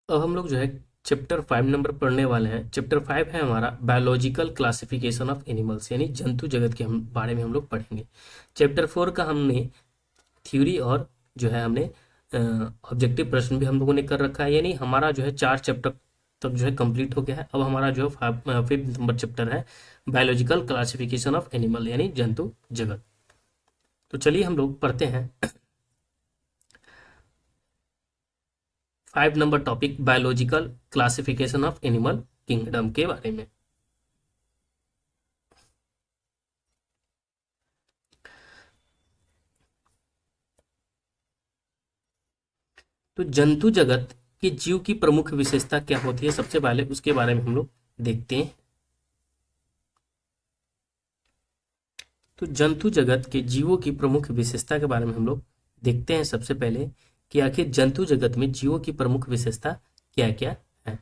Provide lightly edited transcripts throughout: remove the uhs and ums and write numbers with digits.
अब हम लोग जो है चैप्टर 5 नंबर पढ़ने वाले हैं। चैप्टर 5 है हमारा बायोलॉजिकल क्लासिफिकेशन ऑफ एनिमल्स, यानी जंतु जगत के हम बारे में हम लोग पढ़ेंगे। चैप्टर 4 का हमने थ्योरी और जो है हमने ऑब्जेक्टिव प्रश्न भी हम लोगों ने कर रखा है, यानी हमारा जो है 4 चैप्टर तक जो है कंप्लीट हो गया है। अब हमारा जो है 5th नंबर चैप्टर है बायोलॉजिकल क्लासिफिकेशन ऑफ एनिमल, यानी जंतु जगत। तो चलिए हम लोग पढ़ते हैं 5 number topic biological classification of animal kingdom के बारे में। तो जंतु जगत के जीव की प्रमुख विशेषता क्या होती है, सबसे पहले उसके बारे में हम लोग देखते हैं। तो जंतु जगत के जीवों की प्रमुख विशेषता के बारे में हम लोग देखते हैं सबसे पहले कि आखिर जंतु जगत में जीवों की प्रमुख विशेषता क्या क्या है।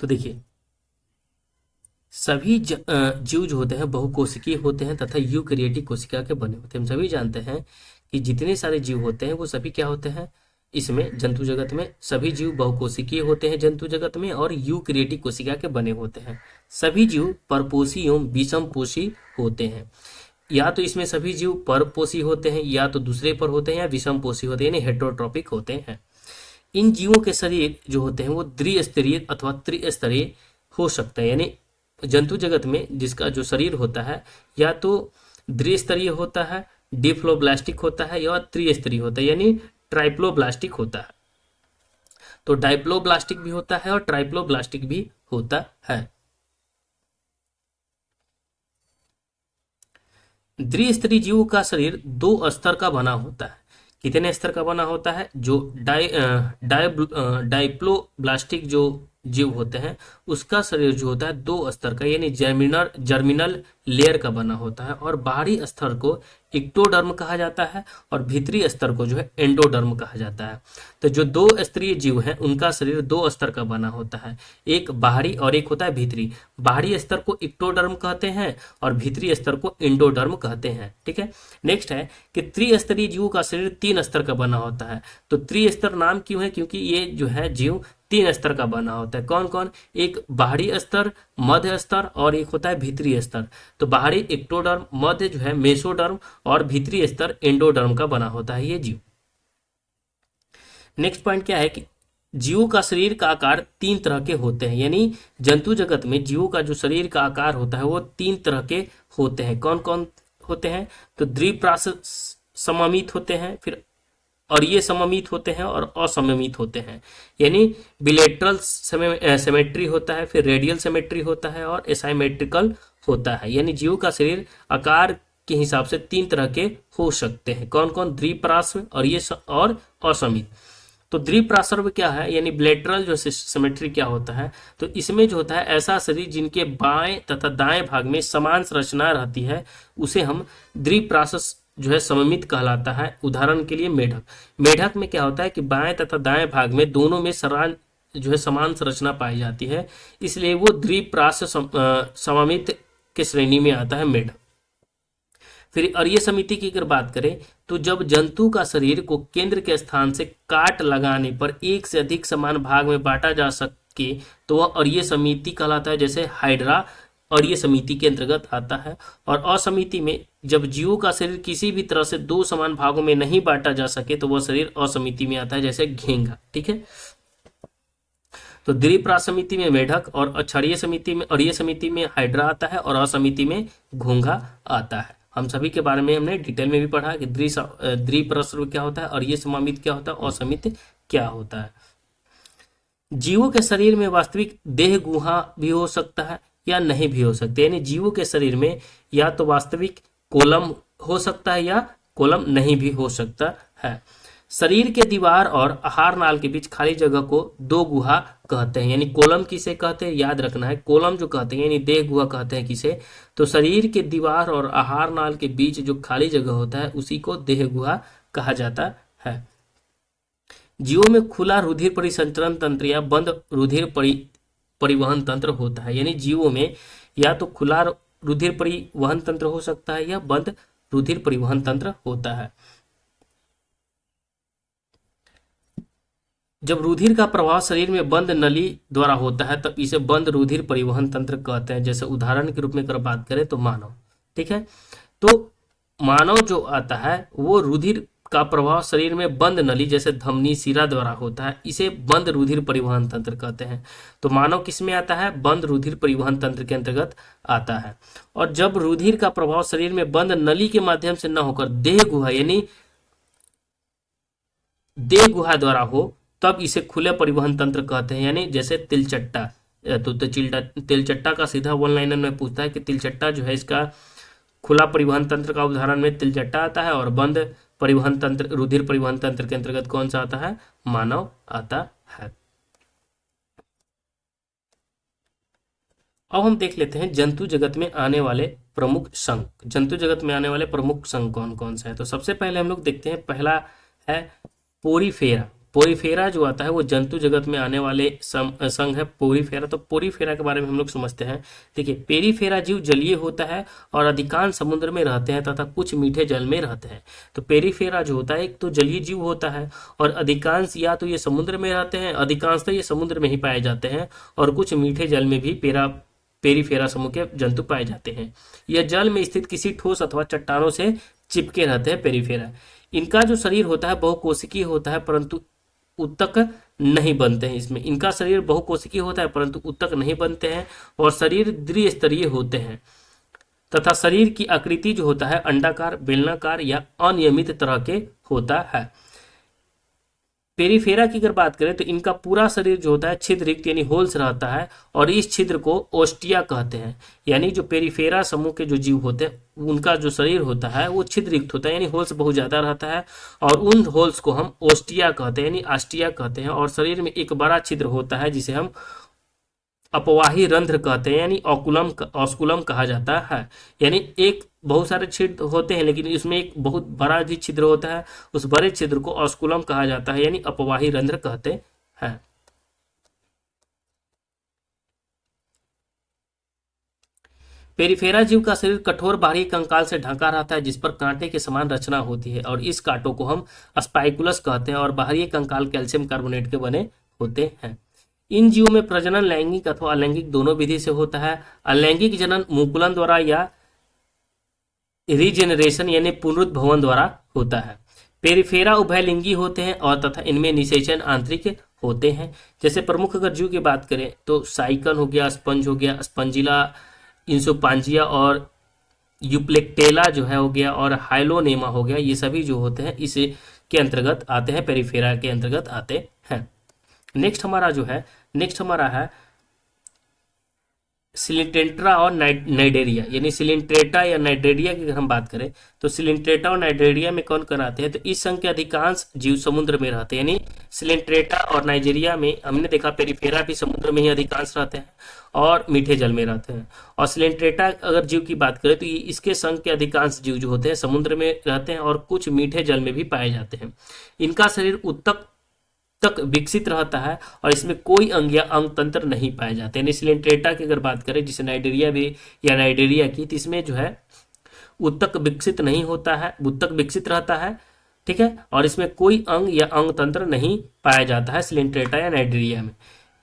तो देखिए, सभी जीव जो होते हैं बहुकोशिकीय होते हैं तथा यूकैरियोटिक कोशिका के बने होते हैं। हम सभी जानते हैं कि जितने सारे जीव होते हैं वो सभी क्या होते हैं, इसमें जंतु जगत में सभी जीव बहुकोशिकीय होते हैं जंतु जगत में, और यूकैरियोटिक कोशिका के बने होते हैं। सभी जीव परपोषी एवं विषमपोषी होते हैं। या तो इसमें सभी जीव परपोषी होते हैं, या तो दूसरे पर होते हैं, या विषमपोषी होते हैं, यानी हेटेरोट्रॉपिक होते हैं। इन जीवों के शरीर जो होते हैं वो द्विस्तरीय अथवा त्रिस्तरीय हो सकते हैं, यानी जंतु जगत में जिसका जो शरीर होता है या तो द्विस्तरीय होता है, डिप्लोब्लास्टिक होता है, या त्रिस्तरीय होता है, यानी ट्राइप्लोब्लास्टिक होता है। तो डाइप्लोब्लास्टिक भी होता है और ट्राइप्लोब्लास्टिक भी होता है। द्विस्तरीय जीवों का शरीर 2 स्तर का बना होता है। कितने स्तर का बना होता है? जो डाइप्लोब्लास्टिक जो जीव होते हैं उसका शरीर जो होता है 2 स्तर का, यानी जर्मिनल लेयर का बना होता है, और बाहरी स्तर को इक्टोडर्म कहा जाता है और भीतरी स्तर को जो है एंडोडर्म कहा जाता है। तो जो 2 स्तरीय जीव हैं उनका शरीर 2 स्तर का बना होता है, एक बाहरी और एक होता है भीतरी। बाहरी स्तर को इक्टोडर्म कहते हैं और भीतरी स्तर को एंडोडर्म कहते हैं। ठीक है, नेक्स्ट है कि त्रिस्तरीय जीवों का शरीर 3 स्तर का बना होता है। तो त्रिस्तर नाम क्यों है? क्योंकि ये जो है जीव 3 स्तर का बना होता है। कौन कौन? एक बाहरी स्तर, मध्य स्तर और एक होता है भीतरी स्तर। तो बाहरी इक्टोडर्म, मध्य जो है मेसोडर्म और भीतरी स्तर एंडोडर्म का बना होता है ये जीव। नेक्स्ट पॉइंट क्या है कि जीवों का शरीर का आकार 3 तरह के होते हैं, यानी जंतु जगत में जीवों का जो शरीर का आकार होता है वो 3 तरह के होते हैं। कौन कौन होते हैं? तो द्विप्रास सममित होते हैं, फिर और ये सममित होते हैं और असममित होते हैं, यानी बिलेटरल सिमेट्री होता है, फिर रेडियल सिमेट्री होता है और एसाइमेट्रिकल होता है। यानी जीव का शरीर आकार के हिसाब से 3 तरह के हो सकते हैं। कौन कौन? द्विप्रास्व और ये और असमित। तो द्विप्रास्व क्या है, यानी बिलेटरल जो सिमेट्री क्या होता है? तो इसमें जो होता है ऐसा शरीर जिनके बाएं तथा दाएं भाग में समान संरचना रहती है उसे हम द्विप्रास्व जो है सममित कहलाता है। उदाहरण के लिए मेढक। मेढक में क्या होता है कि बाएं तथा दाएं भाग में दोनों में जो है समान संरचना पाई जाती है, इसलिए वो द्विप्रास सममित के श्रेणी में आता है मेढक। फिर अरीय समिति की अगर बात करें तो जब जंतु का शरीर को केंद्र के स्थान से काट लगाने पर एक से अधिक समान भाग में बांटा जा सके तो वह अरीय समिति कहलाता है। जैसे हाइड्रा अरीय समिति के अंतर्गत आता है। और असमिति में जब जीवों का शरीर किसी भी तरह से 2 समान भागों में नहीं बांटा जा सके तो वह शरीर असमिति में आता है, जैसे घेंगा। ठीक है, तो द्विप्रास समिति में मेढक और अक्षरीय समिति में अरीय समिति में हाइड्रा आता है और असमिति में घोंघा आता है। हम सभी के बारे में हमने डिटेल में भी पढ़ा कि द्विप्रास्व क्या होता है, अरीय सममित क्या होता है, असमित क्या होता है। जीवों के शरीर में वास्तविक देह गुहा भी हो सकता है या नहीं भी हो सकते, यानी जीवों के शरीर में या तो वास्तविक कोलम हो सकता है या कोलम नहीं भी हो सकता है। शरीर के दीवार और आहार नाल के बीच खाली जगह को 2 गुहा कहते हैं, यानी कोलम किसे कहते हैं याद रखना है। कोलम जो कहते हैं यानी देह गुहा कहते हैं किसे? तो शरीर के दीवार और आहार नाल के बीच जो खाली जगह होता है उसी को देह गुहा कहा जाता है। जीवों में खुला रुधिर परिसंचरण तंत्र या बंद रुधिर परिवहन तंत्र होता है, यानी जीवों में या तो खुला रुधिर परिवहन तंत्र हो सकता है या बंद रुधिर परिवहन तंत्र होता है। जब रुधिर का प्रवाह शरीर में बंद नली द्वारा होता है तब इसे बंद रुधिर परिवहन तंत्र कहते हैं। जैसे उदाहरण के रूप में अगर बात करें तो मानव, ठीक है, तो मानव जो आता है वो रुधिर का प्रवाह शरीर में बंद नली जैसे धमनी शिरा द्वारा होता है, इसे बंद रुधिर परिवहन तंत्र कहते हैं। तो मानव किस में आता है? बंद रुधिर परिवहन तंत्र के अंतर्गत आता है। और जब रुधिर का प्रवाह शरीर में बंद नली के माध्यम से न होकर देह गुहा यानी देह गुहा द्वारा हो तब इसे खुले परिवहन तंत्र कहते हैं। यानी जैसे तिलचट्टा, तो तिलचट्टा का सीधा वन लाइनर में पूछता है कि तिलचट्टा जो है इसका खुला परिवहन तंत्र का उदाहरण में तिलचट्टा आता है, और बंद परिवहन तंत्र रुधिर परिवहन तंत्र के अंतर्गत कौन सा आता है? मानव आता है। अब हम देख लेते हैं जंतु जगत में आने वाले प्रमुख संघ। जंतु जगत में आने वाले प्रमुख संघ कौन कौन से हैं? तो सबसे पहले हम लोग देखते हैं, पहला है पोरीफेरा। पोरीफेरा जो आता है वो जंतु जगत में आने वाले संघ है पोरीफेरा। तो पोरीफेरा के बारे में हम लोग समझते हैं। देखिए, पेरीफेरा जीव जलीय होता है और अधिकांश समुद्र में रहते हैं तथा कुछ मीठे जल में रहते हैं। तो पेरीफेरा जो होता है एक तो जलीय जीव होता है और अधिकांश या तो ये समुद्र में रहते हैं, अधिकांशतः ये समुद्र में ही पाए जाते हैं, और कुछ मीठे जल में भी पेरीफेरा समूह के जंतु पाए जाते हैं। यह जल में स्थित किसी ठोस अथवा चट्टानों से चिपके रहते हैं पेरीफेरा। इनका जो शरीर होता है बहुकोशिकीय होता है, परंतु उत्तक नहीं बनते हैं। इसमें इनका शरीर बहुकोशिकीय होता है परंतु उत्तक नहीं बनते हैं, और शरीर द्विस्तरीय होते हैं तथा शरीर की आकृति जो होता है अंडाकार, बेलनाकार या अनियमित तरह के होता है। पेरीफेरा की अगर बात करें तो इनका पूरा शरीर जो होता है छिद्रयुक्त यानी होल्स रहता है, और इस छिद्र को ओस्टिया कहते हैं। यानी जो पेरीफेरा समूह के जो जीव होते हैं उनका जो शरीर होता है वो छिद्रयुक्त होता है, यानी होल्स बहुत ज्यादा रहता है, और उन होल्स को हम ओस्टिया कहते हैं यानी आस्टिया कहते हैं। और शरीर में एक बड़ा छिद्र होता है जिसे हम अपवाही रंध्र कहते हैं, यानी ऑस्कुलम कहा जाता है। यानी एक बहुत सारे छिद्र होते हैं लेकिन इसमें एक बहुत बड़ा भी छिद्र होता है, उस बड़े छिद्र को ऑस्कुलम कहा जाता है, यानी अपवाही रंध्र कहते हैं। पेरिफेरा जीव का शरीर कठोर बाहरी कंकाल से ढका रहता है जिस पर कांटे के समान रचना होती है, और इस कांटों को हम स्पाइकुलस कहते हैं, और बाहरी कंकाल कैल्शियम कार्बोनेट के बने होते हैं। इन जीवों में प्रजनन लैंगिक अथवा अलैंगिक दोनों विधि से होता है। अलैंगिक जनन मुकुलन द्वारा या रीजेनरेशन यानी पुनरुद्भवन द्वारा होता है। पेरिफेरा उभयलिंगी होते हैं और तथा इनमें निषेचन आंतरिक होते हैं। जैसे प्रमुख अगर जीव की बात करें तो साइकन हो गया, स्पंज हो गया, स्पंजिला, इंसोपांजिया और यूप्लेक्टेला जो है हो गया, और हाइलोनेमा हो गया, ये सभी जो होते हैं इस के अंतर्गत आते हैं, पेरिफेरा के अंतर्गत आते हैं। नेक्स्ट हमारा है सिलिंट्रेटा और नाइडेरिया, यानी सिलिंट्रेटा या नाइडेरिया की अगर हम बात करें तो सिलिंट्रेटा और नाइडेरिया में कौन कौन आते हैं? तो इस संघ के अधिकांश जीव समुद्र में रहते हैं। यानी सिलिंट्रेटा और नाइजेरिया में हमने देखा पेरिफेरा भी समुद्र में ही अधिकांश रहते हैं और मीठे जल में रहते हैं। और सिलिंट्रेटा अगर जीव की बात करें तो इसके संघ के अधिकांश जीव जो होते हैं समुद्र में रहते हैं और कुछ मीठे जल में भी पाए जाते हैं। इनका शरीर उत्तक तक विकसित रहता है और इसमें कोई अंग या अंग तंत्र नहीं पाए जाते। यानी सिलिंट्रेटा की अगर बात करें जिसे नाइडेरिया भी या नाइडेरिया की, तो इसमें जो है उत्तक विकसित नहीं होता है, उत्तक विकसित रहता है, ठीक है, और इसमें कोई अंग या अंग तंत्र नहीं पाया जाता है सिलिंट्रेटा या नाइडेरिया में।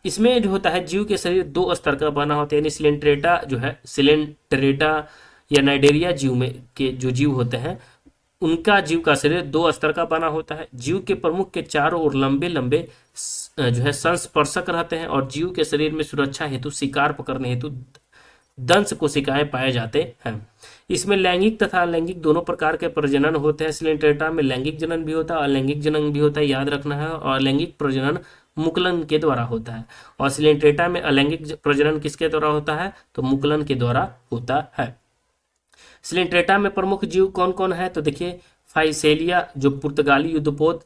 इसमें जो होता है जीव के शरीर दो स्तर का बना होता है। यानी सिलिंट्रेटा जो है सिलिंट्रेटा या नाइडेरिया जीव में के जो जीव होते हैं उनका जीव का शरीर दो स्तर का बना होता है। जीव के प्रमुख के चारों ओर लंबे लंबे जो है संस्पर्शक रहते हैं, और जीव के शरीर में सुरक्षा हेतु शिकार पकड़ने हेतु दंश कोशिकाएं पाए जाते हैं। इसमें लैंगिक तथा अलैंगिक दोनों प्रकार के प्रजनन होते हैं। सिलिंट्रेटा में लैंगिक जनन भी होता है, अलैंगिक जनन भी होता है, याद रखना है। और अलैंगिक प्रजनन मुकुलन के द्वारा होता है, और सिलिंट्रेटा में अलैंगिक प्रजनन किसके द्वारा होता है? तो मुकुलन के द्वारा होता है। सिलिंट्रेटा में प्रमुख जीव कौन कौन है? तो देखिए, फाइसेलिया जो पुर्तगाली युद्धपोत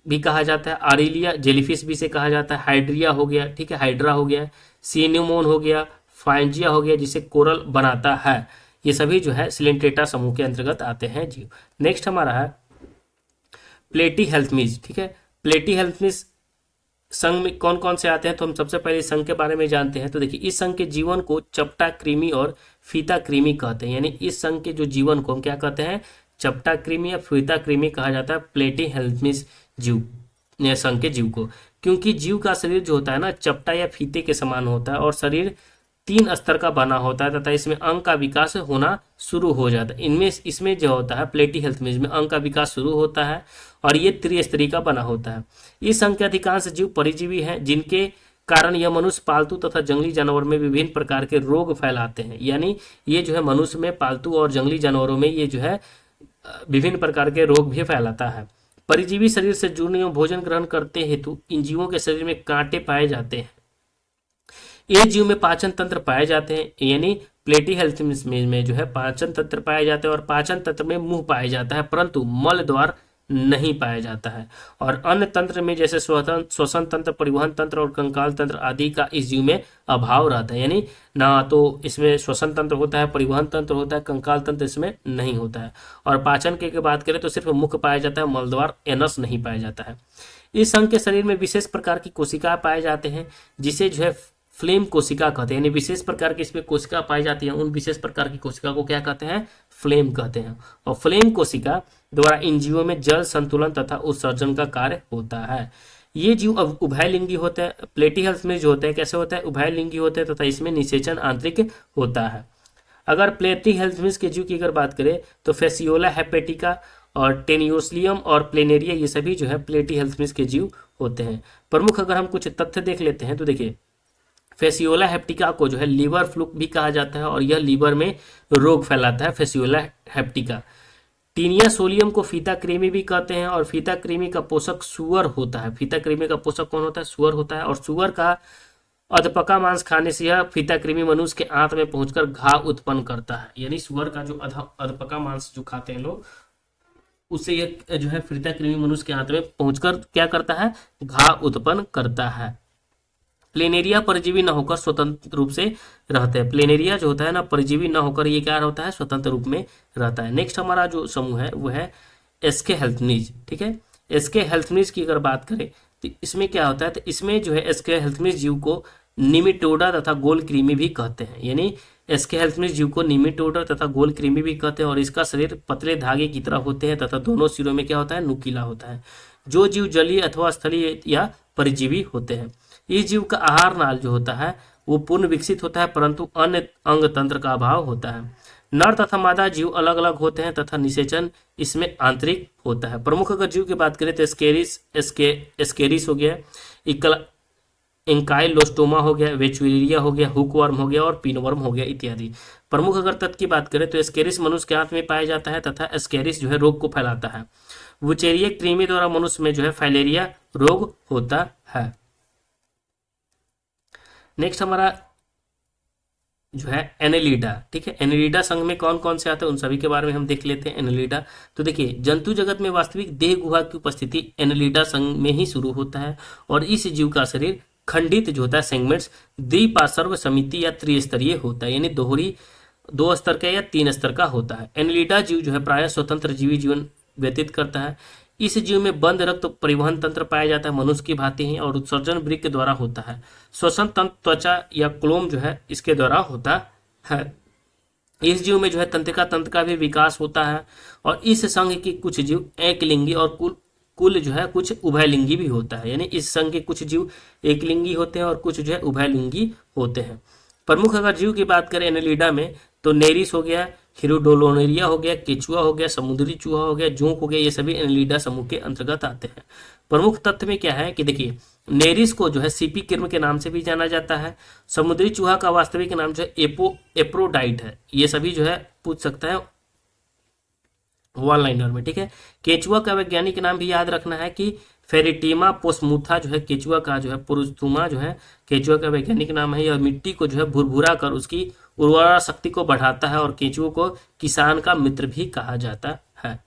भी कहा जाता है, आरिलिया जेलीफिश भी से कहा जाता है, हाइड्रिया हो गया, ठीक है, हाइड्रा हो गया, सीनिमोन हो गया, फाइंजिया हो गया जिसे कोरल बनाता है। ये सभी जो है सिलिंट्रेटा समूह के अंतर्गत आते हैं जीव। नेक्स्ट हमारा है प्लेटी हेल्थमीज, ठीक है। प्लेटी हेल्थमीज संघ में कौन कौन से आते हैं? तो हम सबसे पहले संघ के बारे में जानते हैं। तो देखिए, इस संघ के जीवन को चपटा कृमि और फीता कृमि कहते हैं। यानी इस संघ के जो जीवन को हम क्या कहते हैं? चपटा कृमि या फीता कृमि कहा जाता है प्लेटी हेल्थमीज जीव संघ के जीव को, क्योंकि जीव का शरीर जो होता है ना चपटा या फीते के समान होता है और शरीर 3 स्तर का बना होता है तथा इसमें अंग का विकास होना शुरू हो जाता है। इनमें इसमें जो होता है प्लेटी हेल्थ में इसमें अंग का विकास शुरू होता है और ये त्रिस्तरीय का बना होता है। इस संघ के अधिकांश जीव परिजीवी हैं जिनके कारण यह मनुष्य, पालतू तथा जंगली जानवर में विभिन्न प्रकार के रोग फैलाते हैं। यानी ये जो है मनुष्य में, पालतू और जंगली जानवरों में ये जो है विभिन्न प्रकार के रोग भी फैलाता है। परिजीवी शरीर से जुड़ने एवं भोजन ग्रहण करते हेतु इन जीवों के शरीर में कांटे पाए जाते हैं। ये जीव में पाचन तंत्र पाए जाते हैं, यानी प्लेटी हेल्थ में जो है पाचन तंत्र पाए जाते हैं और पाचन तंत्र में मुंह पाया जाता है परंतु मल द्वार नहीं पाया जाता है। और अन्य तंत्र में जैसे श्वसन तंत्र, परिवहन तंत्र और कंकाल तंत्र आदि का इस जीव में अभाव रहता है। यानी ना तो इसमें श्वसन तंत्र होता है, परिवहन तंत्र होता है, कंकाल तंत्र इसमें नहीं होता है। और पाचन की बात करें तो सिर्फ मुख पाया जाता है, मलद्वार एनस नहीं पाया जाता है। इस संघ के शरीर में विशेष प्रकार की कोशिका पाए जाते हैं जिसे जो है फ्लेम कोशिका कहते हैं। यानी विशेष प्रकार की इसमें कोशिका पाई जाती है, उन विशेष प्रकार की कोशिका को क्या कहते हैं? फ्लेम कहते हैं। और फ्लेम कोशिका द्वारा इन जीवों में जल संतुलन तथा उत्सर्जन का कार्य होता है। ये जीव उभयलिंगी होते हैं। प्लेटी हेल्थ में जो होते हैं कैसे होता है? उभयलिंगी होते हैं तथा इसमें निषेचन आंतरिक होता है। अगर प्लेटी हेल्थ में के जीव की अगर बात करें तो फेसियोला हेपेटिका और टेनियोस्लियम और प्लेनेरिया ये सभी जो है प्लेटी हेल्थ में के जीव होते हैं। प्रमुख अगर हम कुछ तथ्य देख लेते हैं तो देखिए फेसियोला हेप्टिका को जो है लीवर फ्लूक भी कहा जाता है और यह लीवर में रोग फैलाता है फेसियोला हेप्टिका। टीनिया सोलियम को फीता कृमि भी कहते हैं और फीता कृमि का पोषक सुअर होता है। फीता कृमि का पोषक कौन होता है? सुअर होता है। और सुअर का अधपका मांस खाने से यह फीता कृमि मनुष्य के आंत में पहुंचकर घाव उत्पन्न करता है। यानी सुअर का जो अधपका मांस जो खाते हैं लोग उससे यह जो है फीता कृमि मनुष्य के आंत में पहुंचकर क्या करता है? घाव उत्पन्न करता है। प्लेनेरिया परजीवी न होकर स्वतंत्र रूप से रहते हैं। प्लेनेरिया जो होता है ना परजीवी न होकर ये क्या होता है? स्वतंत्र रूप में रहता है। नेक्स्ट हमारा जो समूह है वो है एस्के हेल्थनीज। ठीक है, एस्के हेल्थनीज की अगर बात करें तो इसमें क्या होता है? तो इसमें जो है एस्के हेल्थनीज जीव को निमिटोडा तथा गोल कृमि भी कहते हैं। यानी एस्के हेल्थनीज जीव को निमिटोडा तथा गोल कृमि भी कहते हैं और इसका शरीर पतले धागे की तरह होते हैं तथा दोनों सिरों में क्या होता है? नुकीला होता है। जो जीव जलीय अथवा स्थलीय या परजीवी होते हैं। इस जीव का आहार नाल जो होता है वो पूर्ण विकसित होता है परंतु अन्य अंग तंत्र का अभाव होता है। नर तथा मादा जीव अलग अलग होते हैं तथा निषेचन इसमें आंतरिक होता है। प्रमुख अगर जीव की बात करें तो एस्केरिस हो गया, इंकाइलोस्टोमा हो गया, वेचुरिया हो गया, हुकवर्म हो गया और पिनवर्म हो गया इत्यादि। प्रमुख अगर तत्व की बात करें तो एस्केरिस मनुष्य के आंत में पाया जाता है तथा एस्केरिस जो है रोग को फैलाता है। वुचेरिया कृमि द्वारा मनुष्य में जो है फाइलेरिया रोग होता है। नेक्स्ट हमारा जो है एनेलिडा। ठीक है, एनेलिडा संघ में कौन कौन से आते हैं उन सभी के बारे में हम देख लेते हैं। एनेलिडा तो देखिए जंतु जगत में वास्तविक देह गुहा की उपस्थिति एनेलिडा संघ में ही शुरू होता है और इस जीव का शरीर खंडित जो होता है सेगमेंट्स द्विपार्श्व समिति या त्रिस्तरीय होता है। यानी दोहरी 2 स्तर का या 3 स्तर का होता है। एनेलिडा जीव जो है प्रायः स्वतंत्र जीवी जीवन व्यतीत करता है। इस जीव में बंद रक्त परिवहन तंत्र पाया जाता है मनुष्य की भांति ही और उत्सर्जन वृक्क के द्वारा होता है। श्वसन तंत्र त्वचा या क्लोम जो है इसके द्वारा होता है। इस जीव में जो है तंत्रिका तंत्र का भी विकास होता है और इस संघ की कुछ जीव एकलिंगी और कुल जो है कुछ उभयलिंगी भी होता है। यानी इस संघ के कुछ जीव एकलिंगी होते हैं और कुछ जो है उभयलिंगी होते हैं। प्रमुख अगर जीव की बात करें एनेलिडा में तो नेरिस हो गया, हिरोडोलोनेरिया हो गया, केचुआ हो गया, समुद्री चूहा हो गया, जोंक हो गया, ये सभी एनेलिडा समूह के अंतर्गत आते हैं। प्रमुख तथ्य में क्या है कि देखिए नेरिस को जो है सीपी किर्म के नाम से भी जाना जाता है। समुद्री चूहा का वास्तविक नाम जो है एप्रोडाइट है। ये सभी जो है पूछ सकता है वन लाइनर में। ठीक है, केचुआ का वैज्ञानिक नाम भी याद रखना है कि फेरिटीमा पोस्मुथा जो है केचुआ का जो है पुरुषुमा जो है केचुआ का वैज्ञानिक नाम है। यह मिट्टी को जो है भुरभुरा कर उसकी उर्वरा शक्ति को बढ़ाता है और केचुओं को किसान का मित्र भी कहा जाता है।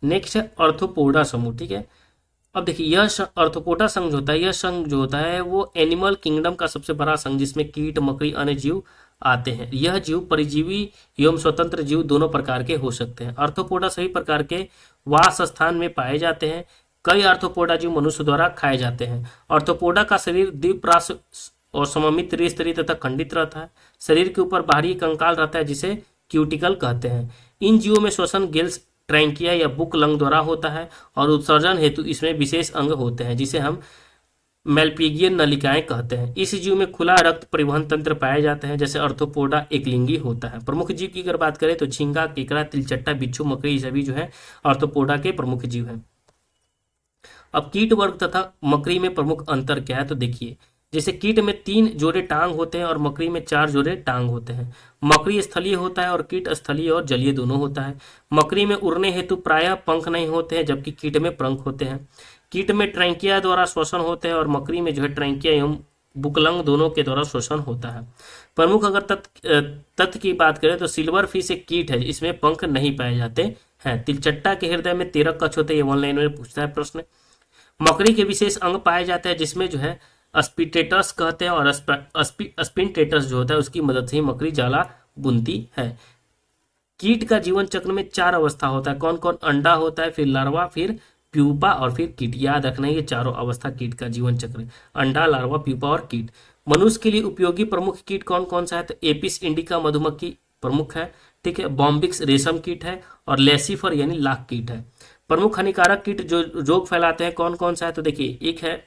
नेक्स्ट है ऑर्थोपोडा समूह। ठीक है, अब देखिए यह ऑर्थोपोडा संघ जो होता है, यह संघ जो होता है वो एनिमल किंगडम का सबसे बड़ा संघ जिसमें कीट, मकड़ी, अन्य जीव आते हैं। यह जीव परिजीवी एवं स्वतंत्र जीव दोनों प्रकार के हो सकते हैं। आर्थ्रोपोडा सभी प्रकार के वास स्थान में पाए जाते हैं। कई आर्थ्रोपोडा जीव मनुष्य द्वारा खाए जाते हैं। आर्थ्रोपोडा का शरीर द्विप्रास और सममित त्रिस्तरीय तथा खंडित रहता है। शरीर के ऊपर बाहरी कंकाल रहता है जिसे क्यूटिकल कहते हैं। इन जीवों में श्वसन गिल्स ट्रैंकिया या बुक लंग द्वारा होता है और उत्सर्जन हेतु इसमें विशेष अंग होते हैं जिसे हम मेल्पिगियन नलिकाएं कहते हैं। इस जीव में खुला रक्त परिवहन तंत्र पाए जाते हैं जैसे अर्थोपोडा एकलिंगी होता है। प्रमुख जीव की अगर बात करें तो झींगा, केकड़ा, तिलचट्टा, बिच्छू, मकड़ी, ये सभी जो है अर्थोपोडा के प्रमुख जीव हैं। अब कीट वर्ग तथा मकड़ी में प्रमुख अंतर क्या है तो देखिए, जैसे कीट में 3 जोड़े टांग होते हैं और मकड़ी में 4 जोड़े टांग होते हैं। मकड़ी स्थलीय होता है और कीट स्थलीय और जलीय दोनों होता है। मकड़ी में उड़ने हेतु प्रायः पंख नहीं होते हैं जबकि कीट में पंख होते हैं। कीट में ट्रैंकिया द्वारा श्वसन होते हैं और मकड़ी में जो है ट्रैंकिया एवं बुकलंग दोनों के द्वारा श्वसन होता है। प्रमुख अगर तथ्य की बात करें तो सिल्वर फिश एक कीट है, इसमें पंख नहीं पाए जाते हैं। तिलचट्टा के हृदय में 13 कक्ष होते हैं, ये ऑनलाइन में पूछता है प्रश्न। मकड़ी के विशेष अंग पाए जाते हैं जिसमें जो है स्पिटेटस कहते हैं और स्पिनटेटस जो होता है उसकी मदद से ही मकड़ी जाला बुनती है। कीट का जीवन चक्र में 4 अवस्था होता है। कौन कौन? अंडा होता है, फिर लार्वा, फिर प्यूपा और फिर कीट। याद रखना है ये चारों अवस्था कीट का जीवन चक्र, अंडा, लार्वा, प्यूपा और कीट। मनुष्य के लिए उपयोगी प्रमुख कीट कौन कौन सा है तो एपिस इंडिका मधुमक्खी प्रमुख है, ठीक है। बॉम्बिक्स रेशम कीट है और लेसिफर यानी लाख कीट है। प्रमुख हानिकारक कीट जो रोग फैलाते हैं कौन कौन सा है तो देखिए, एक है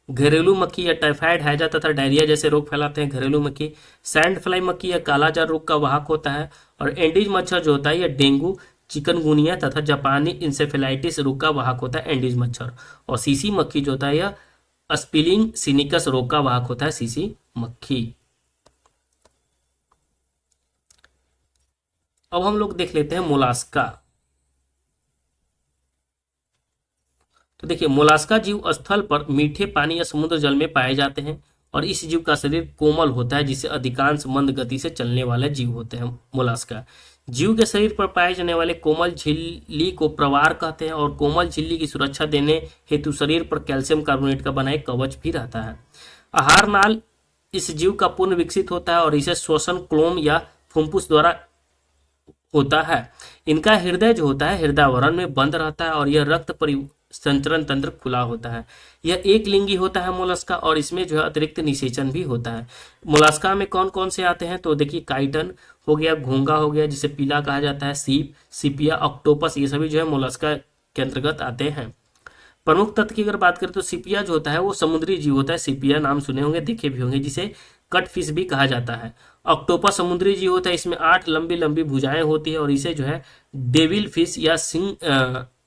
घरेलू मक्खी या टाइफाइड, हैजा तथा डायरिया जैसे रोग फैलाते हैं घरेलू मक्खी। सैंड फ्लाई मक्खी या कालाजार रोग का वाहक होता है। और एंडीज मच्छर जो होता है यह डेंगू, चिकनगुनिया तथा जापानी इंसेफेलाइटिस रोग का वाहक होता है एंडीज मच्छर। और सीसी मक्खी जो होता है यह स्पिलिंग सिनिकस रोग का वाहक होता है सीसी मक्खी। अब हम लोग देख लेते हैं मोलास्का। तो देखिए, मोलास्का जीव स्थल पर मीठे पानी या समुद्र जल में पाए जाते हैं और इस जीव का शरीर कोमल होता है जिससे अधिकांश मंद गति से चलने वाले जीव होते हैं मोलास्का। जीव के शरीर पर पाए जाने वाले कोमल झिल्ली को प्रवार कहते हैं और कोमल झिल्ली की सुरक्षा देने हेतु शरीर पर कैल्शियम कार्बोनेट का बना एक कवच भी रहता है। आहार नाल इस जीव का पूर्ण विकसित होता है और इसे श्वसन क्लोम या फुफ्फुस द्वारा होता है। इनका हृदय जो होता है हृदयावरण में बंद रहता है और यह रक्त संचरण तंत्र खुला होता है। यह एक लिंगी होता है मोलस्का और इसमें जो है अतिरिक्त निषेचन भी होता है। मोलस्का में कौन कौन से आते हैं तो देखिए, काइटन हो गया, घोंगा हो गया जिसे पीला कहा जाता है, सीप, सिपिया, ऑक्टोपस, ये सभी जो है मोलस्का के अंतर्गत आते हैं। प्रमुख तत्व की अगर बात करें तो सिपिया जो होता है वो समुद्री जीव होता है। सिपिया नाम सुने होंगे, देखे भी होंगे, जिसे कट फिश भी कहा जाता है। ऑक्टोपस समुद्री जीव होता है, इसमें 8 लंबी लंबी भुजाएं होती है और इसे जो है डेविल फिश या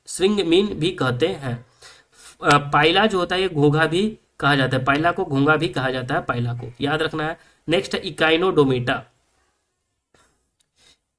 श्रिंगमीन भी कहते हैं। पाइला जो होता है ये घोंघा भी कहा जाता है, पाइला को घोंघा भी कहा जाता है, पाइला को याद रखना है। नेक्स्ट है इकाइनोडोमेटा।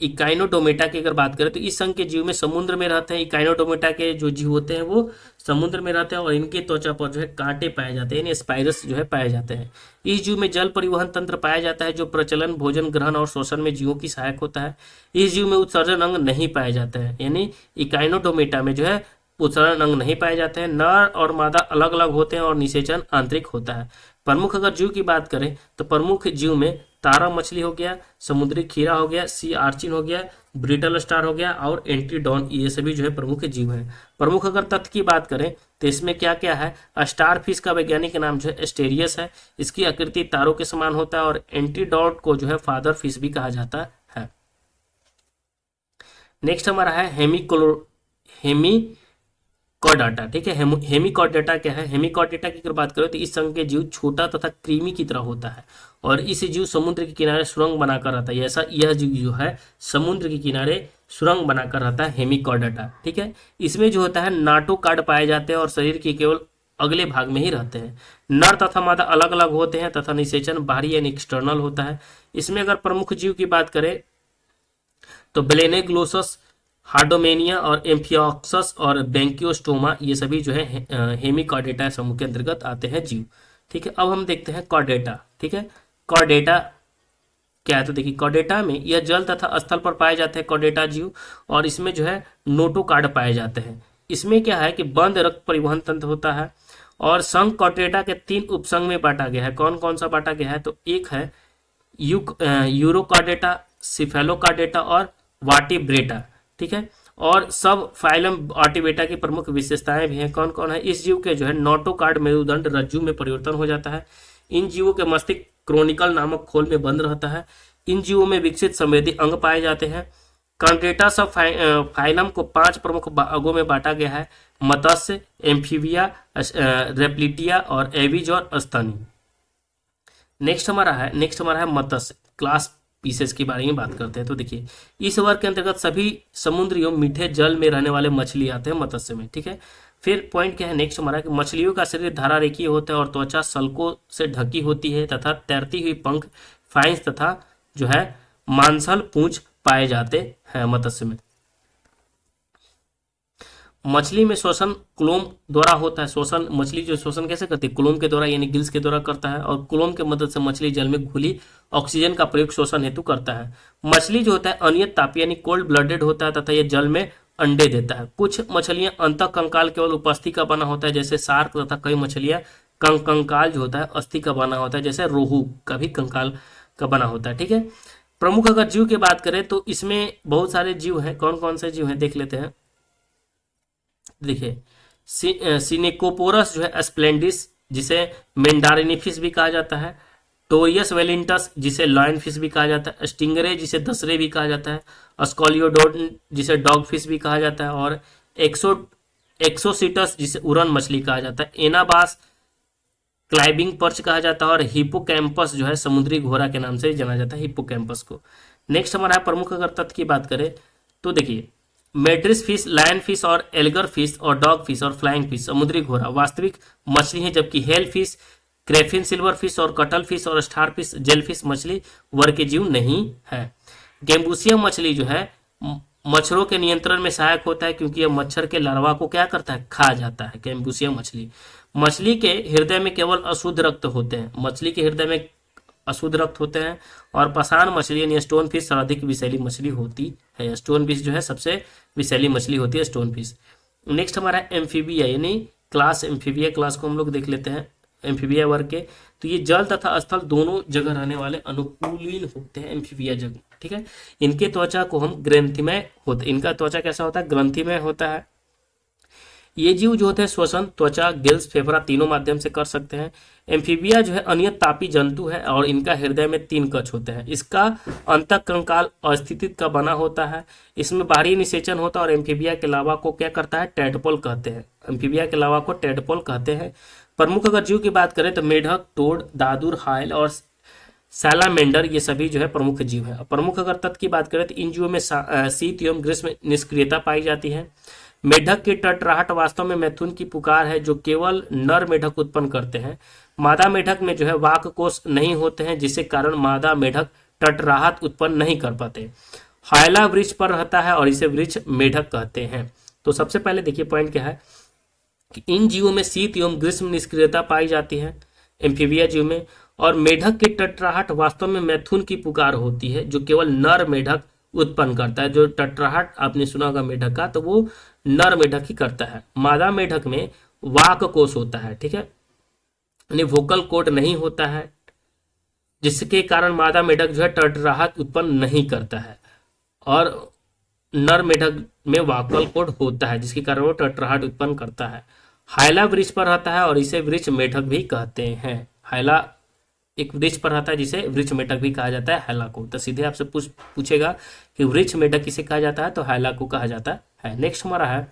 इकाइनोडोमेटा की अगर बात करें तो इस संघ के जीव में समुद्र में रहते हैं। इकाइनोडोमेटा के जो जीव होते हैं वो समुद्र में रहते हैं और इनके त्वचा पर जो है कांटे पाए जाते हैं, यानी स्पाइरस जो है पाए जाते हैं। इस जीव में जल परिवहन तंत्र पाया जाता है जो प्रचलन, भोजन ग्रहण और शोषण में जीवों की सहायक होता है। इस जीव में उत्सर्जन अंग नहीं पाए जाते हैं, यानी इकाइनोडोमेटा में जो है उत्सर्जन अंग नहीं पाए जाते हैं। नर और मादा अलग अलग होते हैं और निषेचन आंतरिक होता है। प्रमुख अगर जीव की बात करें तो प्रमुख जीव में तारा मछली हो गया, समुद्री खीरा हो गया, सी आर्चिन हो गया, ब्रिटल स्टार हो गया और एंटीडॉन, ये सभी जो है प्रमुख जीव हैं। प्रमुख अगर तथ्य की बात करें तो इसमें क्या क्या है, स्टार फिश का वैज्ञानिक नाम जो है एस्टेरियस है, इसकी आकृति तारों के समान होता है और एंटीडॉन को जो है फादर फिश भी कहा जाता है। नेक्स्ट हमारा है हेमिकॉर्डाटा, ठीक है। हेमिकॉर्डाटा क्या है, हेमिकॉर्डाटा की अगर बात करें तो इस संघ के जीव छोटा तथा क्रीमी की तरह होता है और इस जीव समुद्र के किनारे सुरंग बनाकर रहता है। ऐसा यह जीव जो है समुद्र के किनारे सुरंग बनाकर रहता है, हेमिकॉर्डाटा, ठीक है। इसमें जो होता है नाटोकार्ड पाए जाते हैं और शरीर के केवल अगले भाग में ही रहते हैं। नर तथा मादा अलग अलग होते हैं तथा निषेचन बाहरी यानी एक्सटर्नल होता है। इसमें अगर प्रमुख जीव की बात करें तो बेलेनेग्लोसस, हार्डोमेनिया और एम्फियोक्सस और बैंकियोस्टोमा, ये सभी जो है हेमिकॉर्डेटा समूह के अंतर्गत आते हैं जीव, ठीक है। अब हम देखते हैं कॉर्डेटा, ठीक है। कॉर्डेटा क्या है तो देखिए, कॉर्डेटा में यह जल तथा स्थल पर पाए जाते हैं कॉर्डेटा जीव और इसमें जो है नोटोकार्ड पाए जाते हैं। इसमें क्या है कि बंद रक्त परिवहन तंत्र होता है और संघ कॉर्डेटा के 3 उपसंघ में बांटा गया है। कौन कौन सा बांटा गया है तो एक है यूरोकार्डेटा, सिफेलोकार्डेटा और वाटिब्रेटा, ठीक है। और सब फाइलम ऑर्टिबेटा की प्रमुख विशेषताएं भी हैं। कौन कौन है, इस जीव के जो है नोटोकार्ड मेरुदंड रज्जु में परिवर्तन हो जाता है। इन जीवों के मस्तिष्क क्रोनिकल नामक खोल में बंद रहता है। इन जीवों में विकसित संवेदी अंग पाए जाते हैं। कॉन्ट्रेटा सब फाइलम को 5 प्रमुख भागों में बांटा गया है: मत्स्य, एम्फीबिया, रेप्टिलिया और एविज और स्तनी। नेक्स्ट हमारा है मत्स्य क्लास पीसेस के बारे में बात करते हैं। तो देखिए, इस वर्ग के अंतर्गत सभी समुद्री एवं मीठे जल में रहने वाले मछली आते हैं मत्स्य में, ठीक है। फिर पॉइंट क्या है नेक्स्ट हमारा कि मछलियों का शरीर धारा रेखीय होता है और त्वचा सल्कों से ढकी होती है तथा तैरती हुई पंख, फाइन्स तथा जो है मांसल पूंछ पाए जाते हैं मत्स्य में। मछली में श्वसन क्लोम द्वारा होता है। श्वसन मछली जो श्वसन कैसे करती है? क्लोम के द्वारा यानी गिल्स के द्वारा करता है और क्लोम के मदद से मछली जल में घुली ऑक्सीजन का प्रयोग श्वसन हेतु करता है। मछली जो होता है अनियत तापी यानी कोल्ड ब्लडेड होता है तथा यह जल में अंडे देता है। कुछ मछलियां अंतः कंकाल केवल उपस्थि का बना होता है जैसे शार्क तथा कई मछलियां कंकाल जो होता है अस्थि का बना होता है जैसे रोहू का भी कंकाल का बना होता है, ठीक है। प्रमुख अगर जीव की बात करें तो इसमें बहुत सारे जीव हैं। कौन कौन से जीव हैं देख लेते हैं। देखिए, सिनेकोपोरस जो है स्प्लेंडिस जिसे मेंडारिनी फिश भी कहा जाता है, टोरियस वेलिंटस जिसे लॉयन फिश भी कहा जाता है, स्टिंगरे जिसे दसरे भी कहा जाता है, स्कॉलियोडोन जिसे डॉग फिश भी कहा जाता है और एक्सोसिटस जिसे उड़न मछली कहा जाता है, एनाबास क्लाइबिंग पर्च कहा जाता है और हिप्पोकैम्पस जो है समुद्री घोड़ा के नाम से जाना जाता है हिप्पोकैम्पस को। नेक्स्ट हमारा है प्रमुख अगर तथ्य की बात करें तो देखिए, मेड्रिस फिश, लायन फिश और एल्गर फिश और डॉग फिश और फ्लाइंग फिश समुद्री घोड़ा वास्तविक मछली है, जबकि हेल फिश, क्रेफिन सिल्वर फिश और कटल फिश और स्टार फिश जेल फिश मछली वर्ग के जीव नहीं है। गेम्बूसिया मछली जो है मच्छरों के नियंत्रण में सहायक होता है क्योंकि यह मच्छर के लार्वा को क्या करता है? खा जाता है। गेम्बूसिया मछली। मछली के हृदय में केवल अशुद्ध रक्त होते हैं। मछली के हृदय में अशुद्ध रक्त होते हैं और पाषाण मछली यानी स्टोन फिश सर्वाधिक विषैली मछली होती है। स्टोन फिश जो है सबसे विषैली मछली होती है स्टोन फिश। नेक्स्ट हमारा एम्फीबिया यानी क्लास एम्फीबिया क्लास को हम लोग देख लेते हैं एम्फीबिया वर्ग के। तो ये जल तथा स्थल दोनों जगह रहने वाले अनुकूलीन होते हैं एम्फीबिया जगह, ठीक है। इनके त्वचा को हम ग्रंथिमय होते, इनका त्वचा कैसा होता है? ग्रंथिमय होता है। ये जीव जो होते हैं श्वसन त्वचा, गिल्स, फेफड़ा तीनों माध्यम से कर सकते हैं। एम्फीबिया जो है अनियत तापी जंतु है और इनका हृदय में 3 कक्ष होते हैं। इसका अंतःकंकाल अस्थितित का बना होता है। इसमें बाहरी निषेचन होता है और एम्फीबिया के लावा को क्या करता है? टेडपोल कहते हैं। एम्फीबिया के लावा को टेडपोल कहते हैं। प्रमुख अगर जीव की बात करें तो मेढक, टोड, दादुर, हायल और सैलामेंडर ये सभी जो है प्रमुख जीव है। प्रमुख अगर तथ्य की बात करें तो इन जीवों में शीत एवं ग्रीष्म निष्क्रियता पाई जाती है। मेढक की टटराहट वास्तव में मैथुन की पुकार है जो केवल नर मेढक उत्पन्न करते हैं। मादा मेढक में जो है वाक कोष नहीं होते हैं जिसके कारण मादा मेढक टटराहट उत्पन्न नहीं कर पाते। हायला वृक्ष पर रहता है और इसे वृक्ष मेढक कहते हैं। तो सबसे पहले देखिए पॉइंट क्या है कि इन जीवों में शीत एवं ग्रीष्म निष्क्रियता पाई जाती है एम्फीबिया जीव में। और मेढक की टटराहट वास्तव में मैथुन की पुकार होती है जो केवल नर मेढक उत्पन्न करता है। जो टटराहट आपने सुना होगा मेढक का तो वो नर मेढक ही करता है। मादा मेढक में वाक कोष होता है, ठीक है, यानी वोकल कॉर्ड नहीं होता है जिसके कारण मादा मेढक जो है टटराहट उत्पन्न नहीं करता है और नर मेढक में वाकल कॉर्ड होता है जिसके कारण वो टटराहट उत्पन्न करता है। हायला वृक्ष पर रहता है और इसे वृक्ष मेढक भी कहते हैं। हायला एक वृक्ष पर रहता है जिसे वृक्ष मेढक भी कहा जाता है हायला को। तो सीधे आपसे पूछेगा कि वृक्ष मेढक किसे कहा जाता है तो हायला को कहा जाता है। नेक्स्ट हमारा है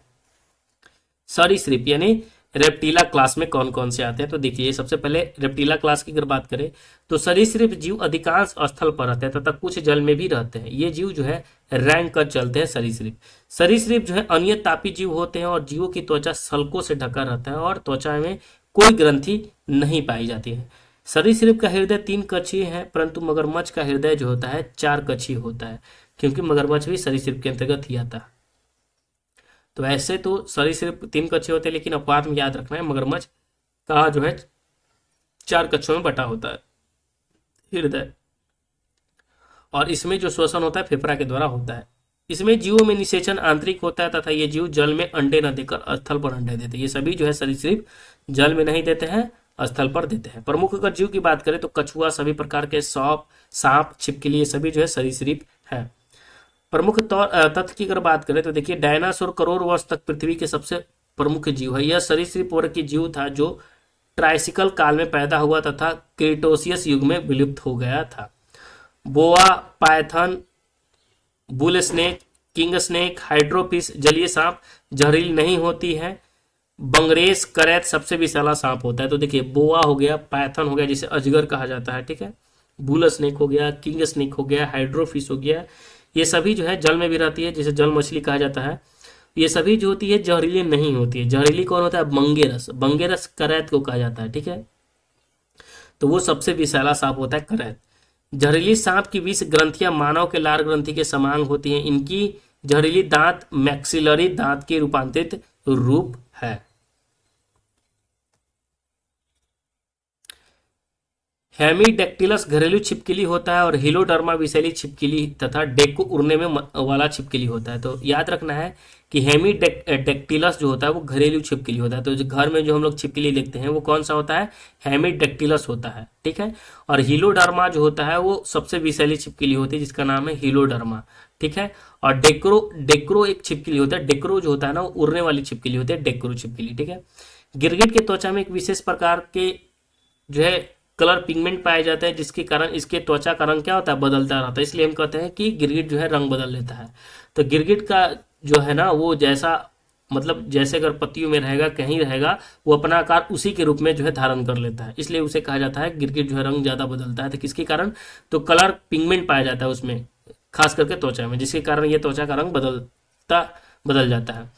सरीसृप यानी रेप्टिला क्लास में कौन कौन से आते हैं। तो देखिए सबसे पहले रेप्टिला क्लास की अगर बात करें तो सरीसृप जीव अधिकांश स्थल पर रहते हैं तथा कुछ जल में भी रहते हैं। ये जीव जो है रैंक कर चलते हैं सरीसृप। सरीसृप जो है अनियत तापी जीव होते हैं और जीवों की त्वचा सल्कों से ढका रहता है और त्वचा में कोई ग्रंथि नहीं पाई जाती है। सरीसृप का हृदय 3 कक्षीय है परंतु मगरमच्छ का हृदय जो होता है 4 कक्षीय होता है क्योंकि मगरमच्छ भी सरीसृप के अंतर्गत ही आता है। तो ऐसे तो सरीसृप 3 कक्षीय होते हैं लेकिन अपवाद में याद रखना है मगरमच्छ का जो है 4 कक्षों में बटा होता है हृदय। और इसमें जो श्वसन होता है फेफड़ा के द्वारा होता है। इसमें जीवों में निषेचन आंतरिक होता है तथा ये जीव जल में अंडे न देकर स्थल पर अंडे देते हैं। ये सभी जो है सरीसृप जल में नहीं देते हैं स्थल पर देते हैं। प्रमुख अगर जीव की बात करें तो कछुआ, सभी प्रकार के सांप, छिपकली ये सभी जो है सरीसृप है। प्रमुख तथ्य की अगर बात करें तो देखिए डायनासोर करोड़ वर्ष तक पृथ्वी के सबसे प्रमुख जीव है। यह सरीसृप वर्ग की जीव था जो ट्राइसिकल काल में पैदा हुआ तथा क्रेटोसियस युग में विलुप्त हो गया था। Boa, python, bull snake, king snake, hydrophis जलीय सांप जहरीली नहीं होती है। बंगरेस करैत सबसे विषैला सांप होता है। तो देखिए बोआ हो गया, पायथन हो गया जिसे अजगर कहा जाता है, ठीक है, बुल स्नेक हो गया, किंग स्नेक हो गया, हाइड्रोफिश हो गया, ये सभी जो है जल में भी रहती है जिसे जल मछली कहा जाता है। ये सभी जो होती है जहरीली नहीं होती है। जहरीली कौन होता है? बंगेरस, बंगेरस करैत को कहा जाता है, ठीक है, तो वो सबसे विषैला सांप होता है करैत। जहरीली सांप की विष ग्रंथियां मानव के लार ग्रंथि के समान होती हैं। इनकी जहरीली दांत मैक्सिलरी दांत के रूपांतरित रूप है। हेमीडेक्टिलस घरेलू छिपकली होता है और हिलोडर्मा विषैली छिपकली तथा डेको उड़ने में वाला छिपकली होता है। तो याद रखना है कि हेमीडेक्टिलस जो होता है वो घरेलू छिपकली होता है। तो जो घर में जो हम लोग छिपकली देखते हैं वो कौन सा होता है? हेमीडेक्टिलस होता है, ठीक है। और हिलोडर्मा जो होता है वो सबसे विषैली छिपकली होती है जिसका नाम है हिलोडर्मा, ठीक है। और डेक्रो, डेक्रो एक छिपकली होता है। डेक्रो जो होता है ना वो उड़ने वाली छिपकली होती है, डेक्रो छिपकली, ठीक है। गिरगिट के त्वचा में एक विशेष प्रकार के जो है कलर पिगमेंट पाए जाते हैं जिसके कारण इसके त्वचा का रंग क्या होता है? बदलता रहता है। इसलिए हम कहते हैं कि गिरगिट जो है रंग बदल लेता है। तो गिरगिट का जो है ना वो जैसा मतलब जैसे अगर पत्तियों में रहेगा कहीं रहेगा वो अपना आकार उसी के रूप में जो है धारण कर लेता है, इसलिए उसे कहा जाता है गिरगिट जो है रंग ज्यादा बदलता है। तो किसके कारण? तो कलर पिगमेंट पाया जाता है उसमें, खास करके त्वचा में, जिसके कारण ये त्वचा का रंग बदल जाता है।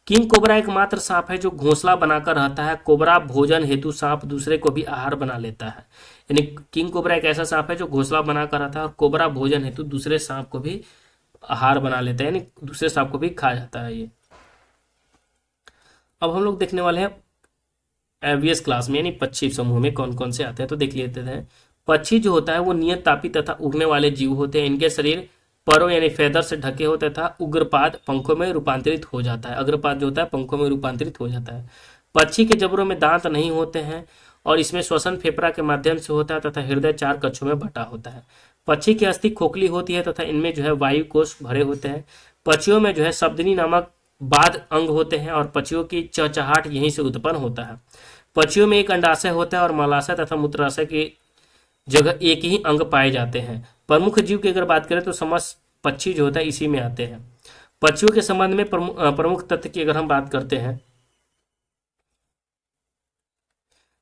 किंग कोबरा एकमात्र सांप है जो घोंसला बनाकर रहता है। कोबरा भोजन हेतु सांप दूसरे को भी आहार बना लेता है। यानी किंग कोबरा एक ऐसा सांप है जो घोंसला बनाकर रहता है और कोबरा भोजन हेतु दूसरे सांप को भी आहार बना लेता है, यानी दूसरे सांप को भी खा जाता है ये। अब हम लोग देखने वाले हैं एवियस क्लास में, यानी पक्षी समूह में कौन कौन से आते हैं। तो देख लेते हैं। पक्षी जो होता है वो नियत तापी तथा उड़ने वाले जीव होते हैं। इनके शरीर परों यानी फेदर से ढके होते तथा उग्रपाद पंखों में रूपांतरित हो जाता है। अग्रपाद जो होता है पंखों में रूपांतरित हो जाता है। पक्षी के जबड़ों में दांत नहीं होते हैं और इसमें श्वसन फेफड़ा के माध्यम से होता है तथा हृदय 4 कक्षों में बटा होता है। पक्षी की अस्थि खोखली होती है तथा इनमें जो है वायु कोष भरे होते हैं। पक्षियों में जो है शब्दनी नामक बाद अंग होते हैं और पक्षियों की चहचहाट यहीं से उत्पन्न होता है। पक्षियों में एक अंडाशय होता है और मलाशय तथा मूत्राशय की जगह एक ही अंग पाए जाते हैं। प्रमुख जीव की अगर बात करें तो समस्त पक्षी जो होता है इसी में आते हैं। पक्षियों के संबंध में प्रमुख तथ्य की अगर हम बात करते हैं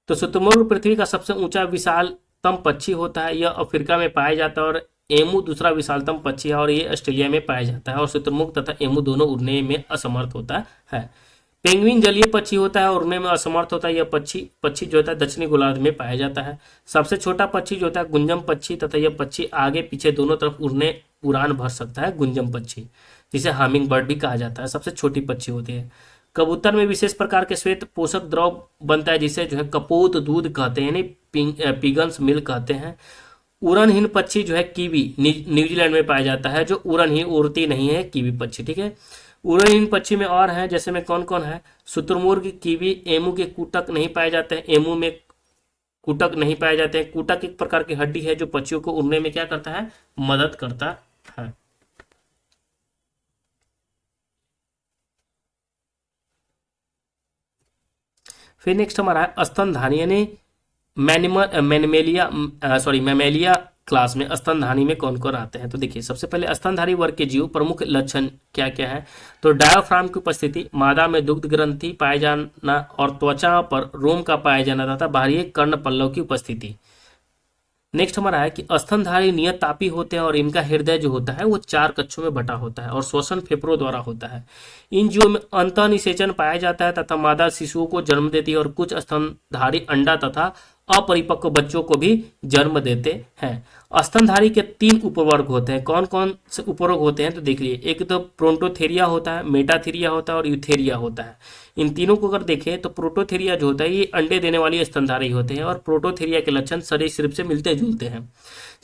तो शुतुरमुर्ग पृथ्वी का सबसे ऊंचा विशालतम पक्षी होता है। यह अफ्रीका में पाया जाता है और एमू दूसरा विशालतम पक्षी है और ये ऑस्ट्रेलिया में पाया जाता है। और शुतुरमुर्ग तथा एमू दोनों उड़ने में असमर्थ होता है। पेंगुइन जलीय पक्षी होता है और उड़ने में असमर्थ होता है। यह पक्षी जो होता है दक्षिणी गोलार्ध में पाया जाता है। सबसे छोटा पक्षी जो होता है गुंजम पक्षी तथा यह पक्षी आगे पीछे दोनों तरफ उड़ान भर सकता है, गुंजम पक्षी, जिसे हामिंग बर्ड भी कहा जाता है। सबसे छोटी पक्षी होती है। कबूतर में विशेष प्रकार के श्वेत पोषक द्रव बनता है जिसे जो है कपोत दूध कहते हैं, यानी पिगन्स मिल्क कहते हैं। उड़नहीन पक्षी जो है कीवी न्यूजीलैंड में पाया जाता है, जो उड़नहीन उड़ती नहीं है कीवी पक्षी, ठीक है। उड़नहीन पक्षी में और हैं, जैसे में कौन कौन है? शुतुरमुर्ग, कीवी, एमू के कुटक नहीं पाए जाते हैं। एमू में कुटक नहीं पाए जाते हैं। कुटक एक प्रकार की हड्डी है जो पक्षियों को उड़ने में क्या करता है? मदद करता है। फिर नेक्स्ट हमारा है स्तनधानी, यानी मैमेलिया क्लास में स्तनधानी में कौन कौन आते हैं। तो देखिए सबसे पहले स्तनधारी वर्ग के जीव प्रमुख लक्षण क्या क्या है। तो डायाफ्राम की उपस्थिति, मादा में दुग्ध ग्रंथि पाए जाना और त्वचा पर रोम का पाया जाना तथा बाहरी कर्ण पल्लव की उपस्थिति। नेक्स्ट हमारा है कि स्तनधारी नियत तापी होते हैं और इनका हृदय जो होता है वो 4 कक्षों में बटा होता है और श्वसन फेफड़ों द्वारा होता है। इन जीवों में अंतःनिषेचन पाया जाता है तथा मादा शिशुओं को जन्म देती है और कुछ स्तनधारी अंडा तथा अपरिपक्व बच्चों को भी जन्म देते हैं। स्तनधारी के 3 उपवर्ग होते हैं। कौन कौन से उपवर्ग होते हैं? तो देख लिए, एक तो प्रोटोथेरिया होता है, मेटाथेरिया होता है और यूथेरिया होता है। इन तीनों को अगर देखें तो प्रोटोथेरिया जो होता है ये अंडे देने वाली स्तनधारी होते हैं और प्रोटोथेरिया के लक्षण सरीसृप से मिलते जुलते हैं।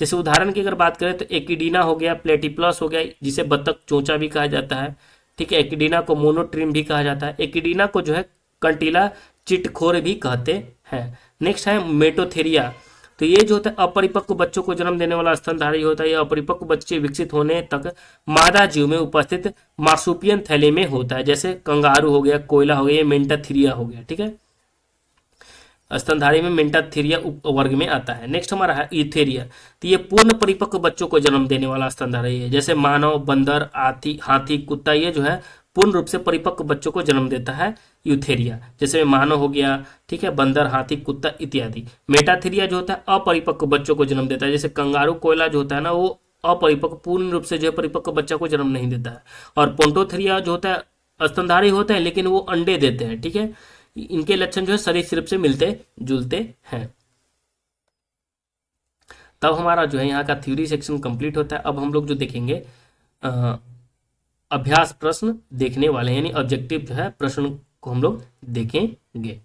जैसे उदाहरण की अगर बात करें तो एकिडीना हो गया, प्लेटिपलस हो गया जिसे बत्तख चोंचा भी कहा जाता है, ठीक है। एकिडीना को मोनोट्रिम भी कहा जाता है। एकिडीना को जो है कंटीला चिटखोर भी कहते हैं। नेक्स्ट है मेटोथेरिया। तो ये जो होता है अपरिपक्व बच्चों को जन्म देने वाला स्तनधारी होता है। ये अपरिपक्व बच्चे विकसित होने तक मादा जीव में उपस्थित मार्सुपियन थैले में होता है, जैसे कंगारू हो गया, कोयला हो गया, मेंटाथेरिया हो गया, ठीक है। स्तनधारी में मेंटाथेरिया उपवर्ग में आता है। नेक्स्ट हमारा है यूथेरिया। तो ये पूर्ण परिपक्व बच्चों को जन्म देने वाला स्तनधारी है। जैसे मानव, बंदर, हाथी, कुत्ता, ये जो है पूर्ण रूप से परिपक्व बच्चों को जन्म देता है यूथेरिया। जैसे मानव हो गया, ठीक है, बंदर, हाथी, कुत्ता इत्यादि। मेटाथेरिया जो होता है अपरिपक्व बच्चों को जन्म देता है। जैसे कंगारू, कोयला जो होता है ना, वो अपरिपक्व, पूर्ण रूप से जो है परिपक्व बच्चा को जन्म नहीं देता है। और पोंटोथेरिया जो होता है स्तनधारी होते हैं लेकिन वो अंडे देते हैं, ठीक है। इनके लक्षण जो है सरीसृप से मिलते जुलते हैं। तब हमारा जो है यहाँ का थ्योरी सेक्शन कंप्लीट होता है। अब हम लोग जो देखेंगे अभ्यास प्रश्न देखने वाले हैं, यानी ऑब्जेक्टिव जो है प्रश्न को हम लोग देखेंगे।